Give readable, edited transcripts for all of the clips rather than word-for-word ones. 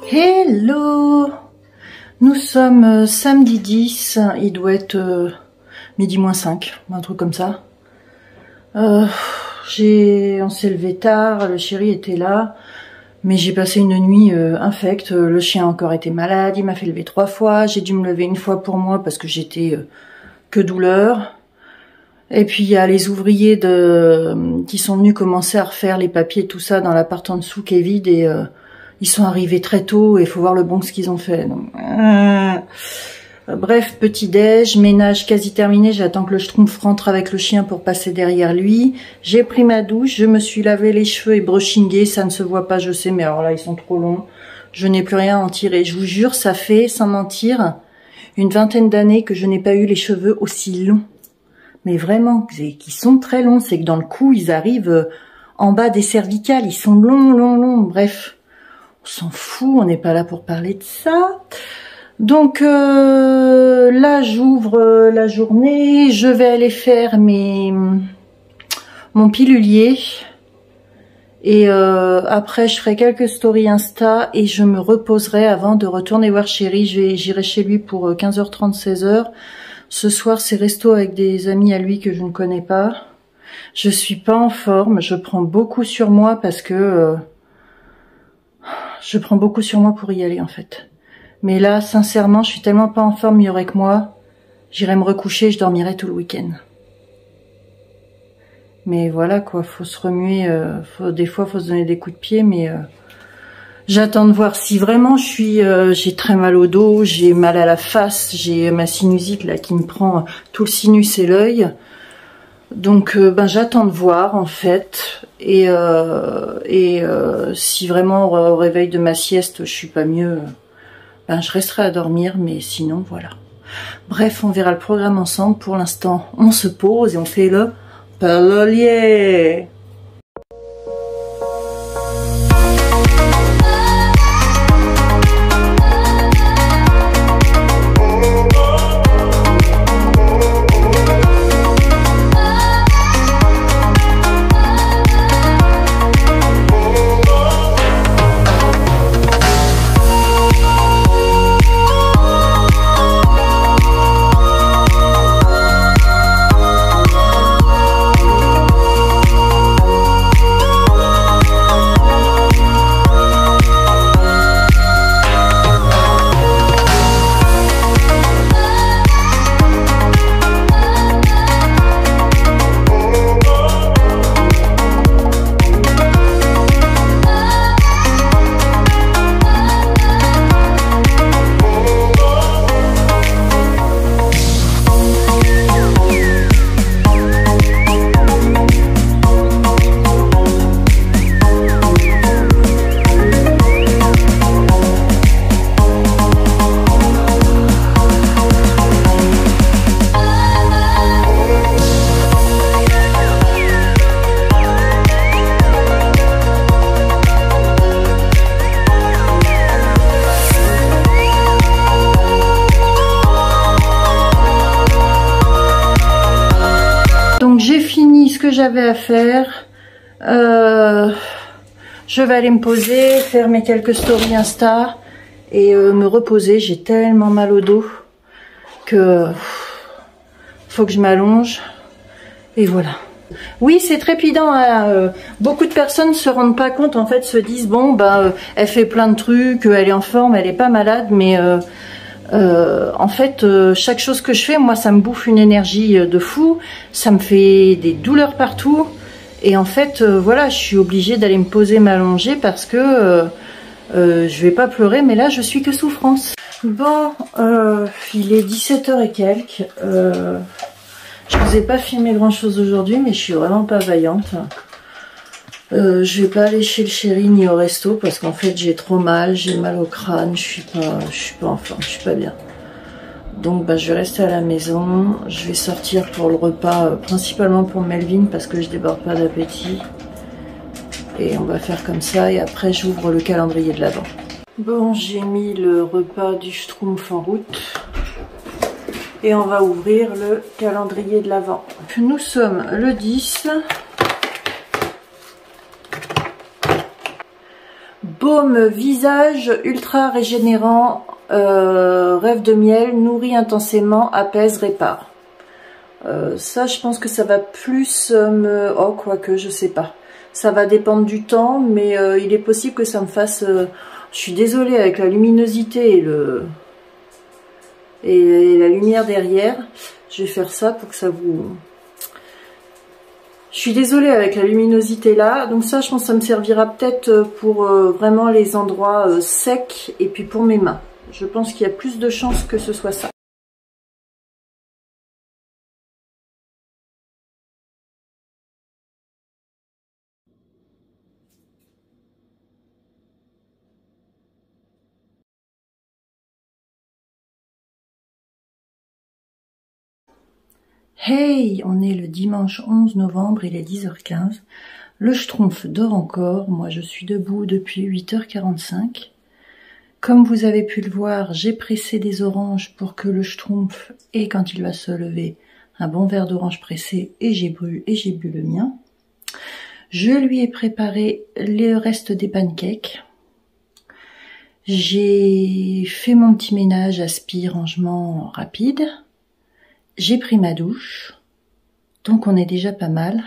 Hello! Nous sommes samedi 10, il doit être midi moins 5, un truc comme ça. On s'est levé tard, le chéri était là, mais j'ai passé une nuit infecte. Le chien a encore été malade, il m'a fait lever 3 fois, j'ai dû me lever une fois pour moi parce que j'étais que douleur. Et puis il y a les ouvriers qui sont venus commencer à refaire les papiers, tout ça dans l'appart en dessous qui est vide et ils sont arrivés très tôt et il faut voir le bon ce qu'ils ont fait. Donc, bref, petit déj, ménage quasi terminé, j'attends que le schtroumpf rentre avec le chien pour passer derrière lui. J'ai pris ma douche, je me suis lavé les cheveux et brushingé, ça ne se voit pas je sais, mais alors là ils sont trop longs. Je n'ai plus rien à en tirer, je vous jure, ça fait, sans mentir, une vingtaine d'années que je n'ai pas eu les cheveux aussi longs. Mais vraiment, qui sont très longs, c'est que dans le cou, ils arrivent en bas des cervicales, ils sont longs, bref. On s'en fout, on n'est pas là pour parler de ça. Donc là, j'ouvre la journée, je vais aller faire mon pilulier. Et après, je ferai quelques stories Insta et je me reposerai avant de retourner voir chéri. J'irai chez lui pour 15h30, 16h. Ce soir, c'est resto avec des amis à lui que je ne connais pas. Je suis pas en forme, je prends beaucoup sur moi parce que... je prends beaucoup sur moi pour y aller en fait. Mais là, sincèrement, je suis tellement pas en forme, il y aurait que moi. J'irai me recoucher, je dormirai tout le week-end. Mais voilà quoi, faut se remuer, des fois faut se donner des coups de pied, mais j'attends de voir si vraiment j'ai très mal au dos, j'ai mal à la face, j'ai ma sinusite là qui me prend tout le sinus et l'œil. Donc j'attends de voir en fait et si vraiment au réveil de ma sieste je suis pas mieux, je resterai à dormir, mais sinon voilà. Bref, on verra le programme ensemble. Pour l'instant on se pose et on fait le parolier. J'ai fini ce que j'avais à faire. Je vais aller me poser, faire mes quelques stories Insta et me reposer. J'ai tellement mal au dos que faut que je m'allonge. Et voilà. Oui, c'est trépidant. Hein. Beaucoup de personnes se rendent pas compte, en fait, se disent bon, elle fait plein de trucs, elle est en forme, elle est pas malade, mais en fait, chaque chose que je fais, moi, ça me bouffe une énergie de fou, ça me fait des douleurs partout, et en fait, voilà, je suis obligée d'aller me poser, m'allonger, parce que je vais pas pleurer, mais là, je suis que souffrance. Bon, il est 17h et quelques, je vous ai pas filmé grand chose aujourd'hui, mais je suis vraiment pas vaillante. Je vais pas aller chez le chéri ni au resto parce qu'en fait j'ai trop mal, j'ai mal au crâne, je suis pas en forme, je suis pas bien. Donc je vais rester à la maison, je vais sortir pour le repas, principalement pour Melvin parce que je déborde pas d'appétit. Et on va faire comme ça et après j'ouvre le calendrier de l'Avent. Bon, j'ai mis le repas du schtroumpf en route. Et on va ouvrir le calendrier de l'Avent. Nous sommes le 10. Baume visage ultra régénérant, rêve de miel, nourrit intensément, apaise, répare. Ça, je pense que ça va plus me... Oh, quoique, je sais pas. Ça va dépendre du temps, mais il est possible que ça me fasse... Je suis désolée avec la luminosité et la lumière derrière. Je vais faire ça pour que ça vous... Je suis désolée avec la luminosité là. Donc ça, je pense que ça me servira peut-être pour vraiment les endroits secs et puis pour mes mains. Je pense qu'il y a plus de chances que ce soit ça. Hey, on est le dimanche 11 novembre, il est 10h15. Le Schtroumpf dort encore, moi je suis debout depuis 8h45. Comme vous avez pu le voir, j'ai pressé des oranges pour que le Schtroumpf ait, quand il va se lever, un bon verre d'orange pressé, et j'ai bu le mien. Je lui ai préparé le reste des pancakes. J'ai fait mon petit ménage, aspi, rangement rapide. J'ai pris ma douche, donc on est déjà pas mal.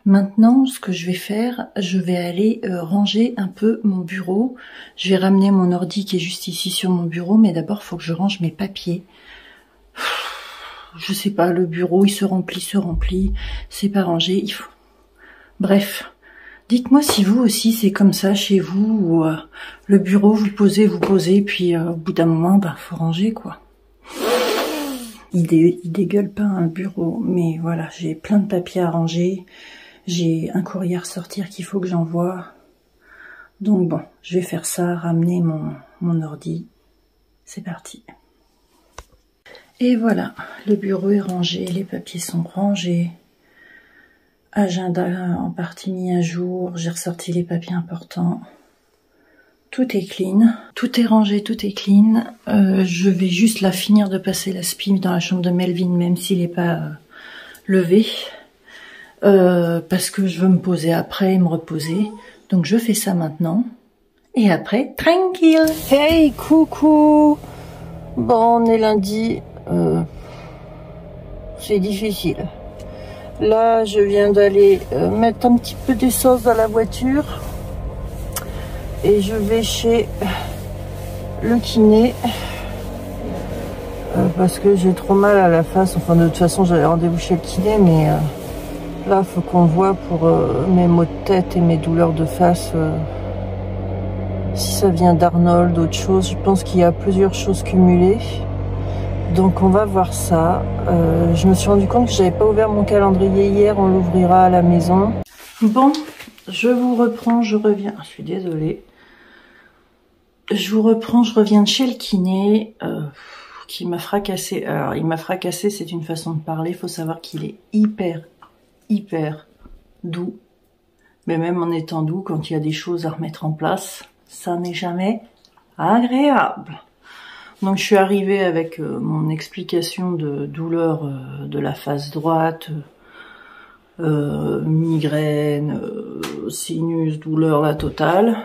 Maintenant, ce que je vais faire, je vais aller ranger un peu mon bureau. Je vais ramener mon ordi qui est juste ici sur mon bureau, mais d'abord, il faut que je range mes papiers. Je sais pas, le bureau, il se remplit, c'est pas rangé, il faut... Bref, dites-moi si vous aussi, c'est comme ça chez vous, où le bureau, vous posez, puis au bout d'un moment, bah, faut ranger, quoi. Il dégueule pas un bureau, mais voilà, j'ai plein de papiers à ranger. J'ai un courrier à ressortir qu'il faut que j'envoie. Donc bon, je vais faire ça, ramener mon ordi. C'est parti. Et voilà, le bureau est rangé, les papiers sont rangés. Agenda en partie mis à jour, j'ai ressorti les papiers importants. Tout est clean, tout est rangé, tout est clean. Je vais juste là finir de passer la spime dans la chambre de Melvin, même s'il n'est pas levé. Parce que je veux me poser après et me reposer. Donc je fais ça maintenant. Et après, tranquille. Hey, coucou. Bon, on est lundi. C'est difficile. Là, je viens d'aller mettre un petit peu d'essence dans la voiture. Et je vais chez le kiné parce que j'ai trop mal à la face. Enfin, de toute façon, j'avais rendez-vous chez le kiné, mais là, il faut qu'on voit pour mes maux de tête et mes douleurs de face. Si ça vient d'Arnold, d'autres choses. Je pense qu'il y a plusieurs choses cumulées. Donc, on va voir ça. Je me suis rendu compte que j'avais pas ouvert mon calendrier hier. On l'ouvrira à la maison. Bon, je vous reprends. Je reviens. Je suis désolée. Je vous reprends, je reviens de chez le kiné, qui m'a fracassé. Alors, il m'a fracassé, c'est une façon de parler. Il faut savoir qu'il est hyper doux. Mais même en étant doux, quand il y a des choses à remettre en place, ça n'est jamais agréable. Donc, je suis arrivée avec mon explication de douleur de la face droite, migraine, sinus, douleur la totale.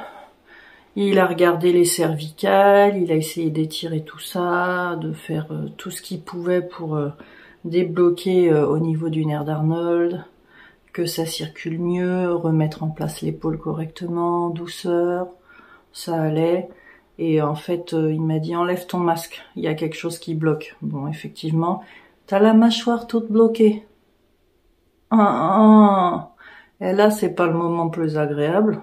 Il a regardé les cervicales, il a essayé d'étirer tout ça, de faire tout ce qu'il pouvait pour débloquer au niveau du nerf d'Arnold, que ça circule mieux, remettre en place l'épaule correctement, douceur, ça allait. Et en fait, il m'a dit « Enlève ton masque, il y a quelque chose qui bloque. » Bon, effectivement, t'as la mâchoire toute bloquée. Et là, c'est pas le moment plus agréable.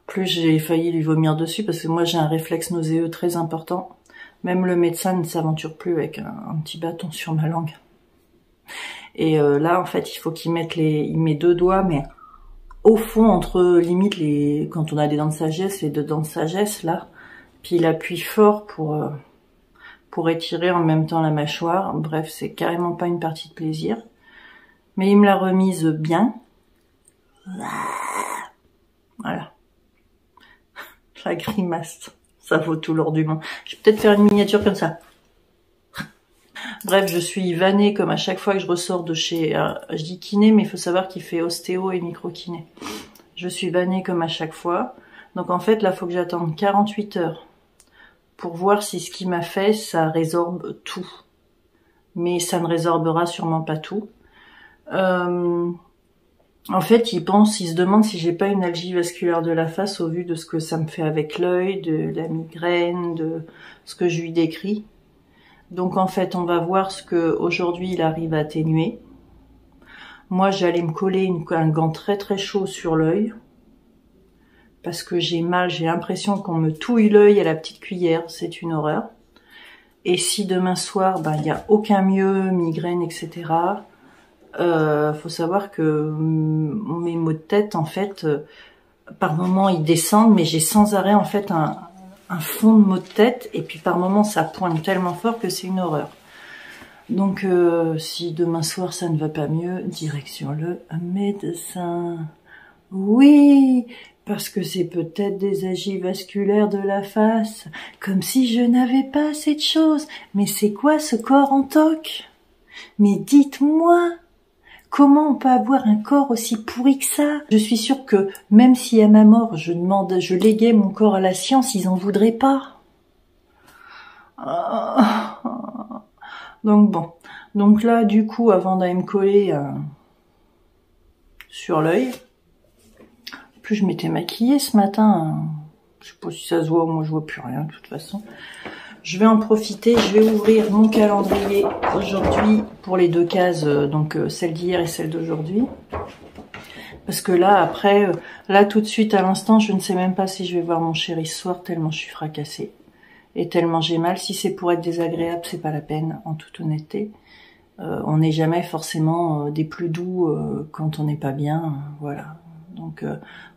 Plus j'ai failli lui vomir dessus parce que moi j'ai un réflexe nauséeux très important. Même le médecin ne s'aventure plus avec un petit bâton sur ma langue. Et là en fait il faut qu'il mette il met 2 doigts mais au fond entre limite quand on a des dents de sagesse, les 2 dents de sagesse là. Puis il appuie fort pour étirer en même temps la mâchoire. Bref, c'est carrément pas une partie de plaisir. Mais il me l'a remise bien. Voilà. La grimace, ça vaut tout l'or du monde. Je vais peut-être faire une miniature comme ça. Bref, je suis vannée comme à chaque fois que je ressors de chez... je dis kiné, mais il faut savoir qu'il fait ostéo et micro-kiné. Je suis vannée comme à chaque fois. Donc en fait, là, faut que j'attende 48 heures pour voir si ce qu'il m'a fait, ça résorbe tout. Mais ça ne résorbera sûrement pas tout. En fait, il se demande si j'ai pas une algie vasculaire de la face au vu de ce que ça me fait avec l'œil, de la migraine, de ce que je lui décris. Donc en fait, on va voir ce que aujourd'hui il arrive à atténuer. Moi, j'allais me coller un gant très très chaud sur l'œil parce que j'ai mal, j'ai l'impression qu'on me touille l'œil à la petite cuillère, c'est une horreur. Et si demain soir, il n'y a aucun mieux, migraine, etc. Faut savoir que mes maux de tête, en fait, par moments ils descendent, mais j'ai sans arrêt en fait un fond de maux de tête, et puis par moments ça pointe tellement fort que c'est une horreur. Donc si demain soir ça ne va pas mieux, direction le médecin. Oui, parce que c'est peut-être des algies vasculaires de la face, comme si je n'avais pas assez de choses. Mais c'est quoi ce corps en toc? Mais dites-moi, comment on peut avoir un corps aussi pourri que ça? Je suis sûre que même si à ma mort je léguais mon corps à la science, ils en voudraient pas. Donc bon, donc là du coup, avant d'aller me coller sur l'œil, plus je m'étais maquillée ce matin, je sais pas si ça se voit, moi je vois plus rien de toute façon. Je vais en profiter, je vais ouvrir mon calendrier aujourd'hui pour les deux cases, donc celle d'hier et celle d'aujourd'hui. Parce que là, après, là tout de suite à l'instant, je ne sais même pas si je vais voir mon chéri ce soir, tellement je suis fracassée. Et tellement j'ai mal. Si c'est pour être désagréable, c'est pas la peine, en toute honnêteté. On n'est jamais forcément des plus doux quand on n'est pas bien, voilà. Donc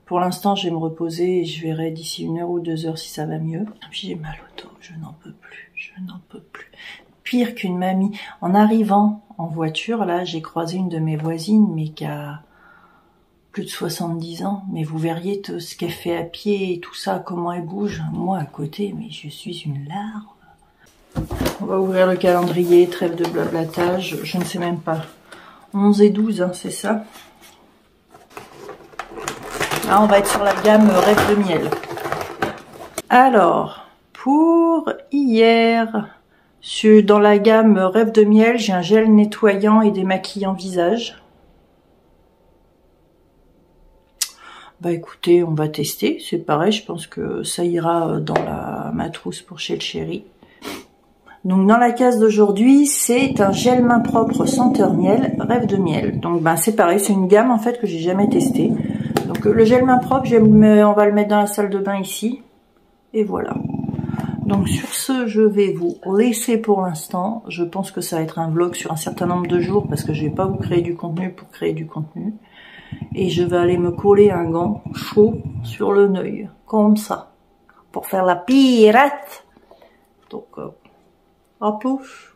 pour l'instant, je vais me reposer et je verrai d'ici 1 heure ou 2 heures si ça va mieux. J'ai mal au dos, je n'en peux plus, je n'en peux plus. Pire qu'une mamie. En arrivant en voiture, là, j'ai croisé une de mes voisines, mais qui a plus de 70 ans. Mais vous verriez tout ce qu'elle fait à pied et tout ça, comment elle bouge. Moi, à côté, mais je suis une larve. On va ouvrir le calendrier, trêve de blablatage, je ne sais même pas. 11 et 12, hein, c'est ça. Là, on va être sur la gamme Rêve de miel. Alors, pour hier, dans la gamme Rêve de miel, j'ai un gel nettoyant et démaquillant visage. Bah écoutez, on va tester, c'est pareil, je pense que ça ira dans ma trousse pour chez le chéri. Donc dans la case d'aujourd'hui, c'est un gel main propre senteur miel, Rêve de miel. Donc c'est pareil, c'est une gamme en fait que j'ai jamais testée. Donc le gel main propre, on va le mettre dans la salle de bain ici. Et voilà. Donc sur ce, je vais vous laisser pour l'instant. Je pense que ça va être un vlog sur un certain nombre de jours parce que je vais pas vous créer du contenu pour créer du contenu. Et je vais aller me coller un gant chaud sur le œil, comme ça, pour faire la pirate. Donc, à plus.